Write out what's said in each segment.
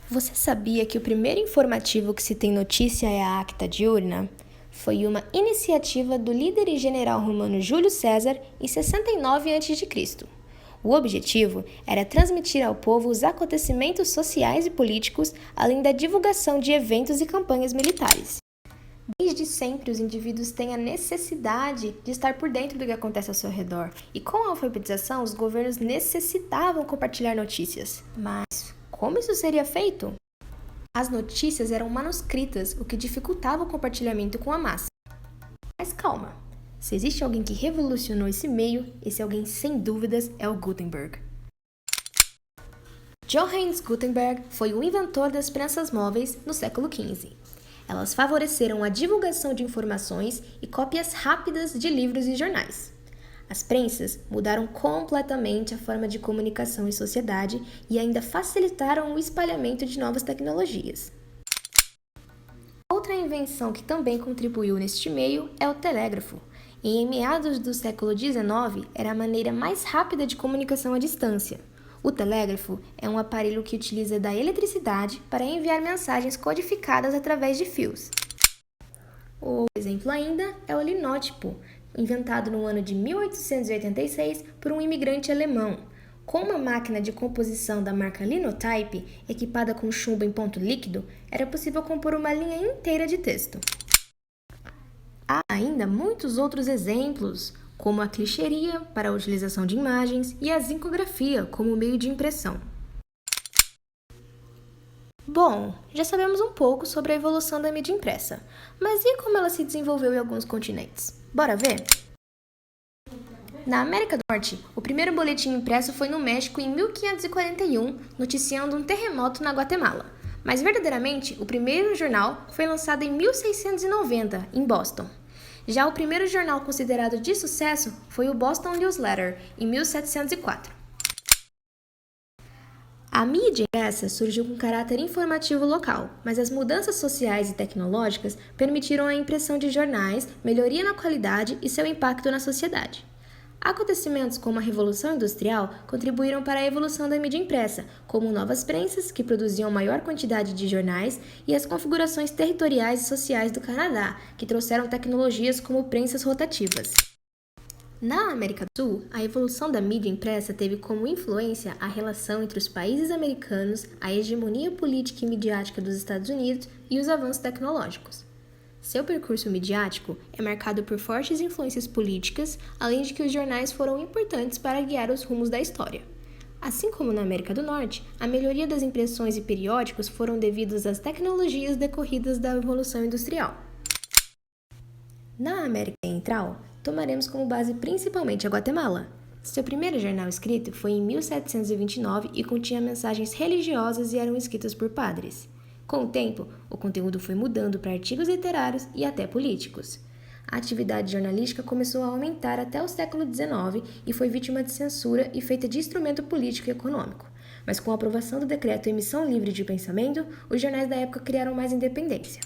Você sabia que o primeiro informativo que se tem notícia é a Acta Diurna? Foi uma iniciativa do líder e general romano Júlio César em 69 a.C. O objetivo era transmitir ao povo os acontecimentos sociais e políticos, além da divulgação de eventos e campanhas militares. Desde sempre, os indivíduos têm a necessidade de estar por dentro do que acontece ao seu redor, e com a alfabetização, os governos necessitavam compartilhar notícias. Mas como isso seria feito? As notícias eram manuscritas, o que dificultava o compartilhamento com a massa. Mas calma, se existe alguém que revolucionou esse meio, esse alguém sem dúvidas é o Gutenberg. Johannes Gutenberg foi o inventor das prensas móveis no século XV. Elas favoreceram a divulgação de informações e cópias rápidas de livros e jornais. As prensas mudaram completamente a forma de comunicação em sociedade e ainda facilitaram o espalhamento de novas tecnologias. Outra invenção que também contribuiu neste meio é o telégrafo. E em meados do século XIX, era a maneira mais rápida de comunicação à distância. O telégrafo é um aparelho que utiliza da eletricidade para enviar mensagens codificadas através de fios. Outro exemplo ainda é o linótipo, inventado no ano de 1886 por um imigrante alemão. Com uma máquina de composição da marca Linotype, equipada com chumbo em ponto líquido, era possível compor uma linha inteira de texto. Há ainda muitos outros exemplos, como a clichêria para a utilização de imagens e a zincografia como meio de impressão. Bom, já sabemos um pouco sobre a evolução da mídia impressa, mas e como ela se desenvolveu em alguns continentes? Bora ver? Na América do Norte, o primeiro boletim impresso foi no México em 1541, noticiando um terremoto na Guatemala. Mas verdadeiramente, o primeiro jornal foi lançado em 1690, em Boston. Já o primeiro jornal considerado de sucesso foi o Boston Newsletter, em 1704. A mídia impressa surgiu com caráter informativo local, mas as mudanças sociais e tecnológicas permitiram a impressão de jornais, melhoria na qualidade e seu impacto na sociedade. Acontecimentos como a Revolução Industrial contribuíram para a evolução da mídia impressa, como novas prensas, que produziam maior quantidade de jornais, e as configurações territoriais e sociais do Canadá, que trouxeram tecnologias como prensas rotativas. Na América do Sul, a evolução da mídia impressa teve como influência a relação entre os países americanos, a hegemonia política e midiática dos Estados Unidos e os avanços tecnológicos. Seu percurso midiático é marcado por fortes influências políticas, além de que os jornais foram importantes para guiar os rumos da história. Assim como na América do Norte, a melhoria das impressões e periódicos foram devidos às tecnologias decorridas da Revolução Industrial. Na América Central, tomaremos como base principalmente a Guatemala. Seu primeiro jornal escrito foi em 1729 e continha mensagens religiosas e eram escritas por padres. Com o tempo, o conteúdo foi mudando para artigos literários e até políticos. A atividade jornalística começou a aumentar até o século XIX e foi vítima de censura e feita de instrumento político e econômico. Mas com a aprovação do decreto Emissão Livre de Pensamento, os jornais da época criaram mais independência.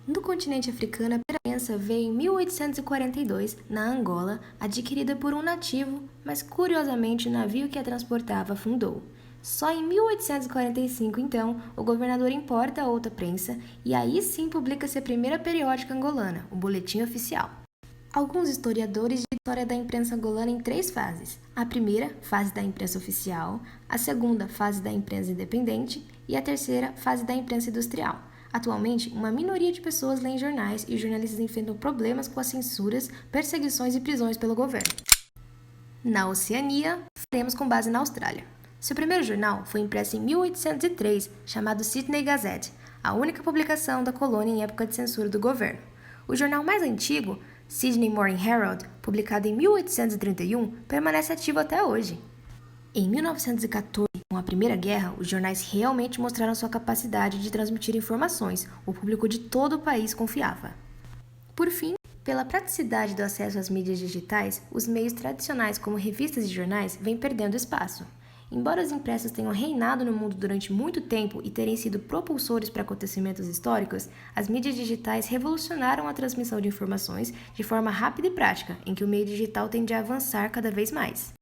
No continente africano, a primeira prensa veio em 1842, na Angola, adquirida por um nativo, mas curiosamente o navio que a transportava afundou. Só em 1845, então, o governador importa a outra prensa e aí sim publica-se a primeira periódica angolana, o Boletim Oficial. Alguns historiadores dividem a história da imprensa angolana em 3 fases. A primeira, fase da imprensa oficial, a segunda, fase da imprensa independente e a terceira, fase da imprensa industrial. Atualmente, uma minoria de pessoas leem jornais e os jornalistas enfrentam problemas com as censuras, perseguições e prisões pelo governo. Na Oceania, faremos com base na Austrália. Seu primeiro jornal foi impresso em 1803, chamado Sydney Gazette, a única publicação da colônia em época de censura do governo. O jornal mais antigo, Sydney Morning Herald, publicado em 1831, permanece ativo até hoje. Em 1914, com a Primeira Guerra, os jornais realmente mostraram sua capacidade de transmitir informações. O público de todo o país confiava. Por fim, pela praticidade do acesso às mídias digitais, os meios tradicionais como revistas e jornais vêm perdendo espaço. Embora os impressos tenham reinado no mundo durante muito tempo e terem sido propulsores para acontecimentos históricos, as mídias digitais revolucionaram a transmissão de informações de forma rápida e prática, em que o meio digital tende a avançar cada vez mais.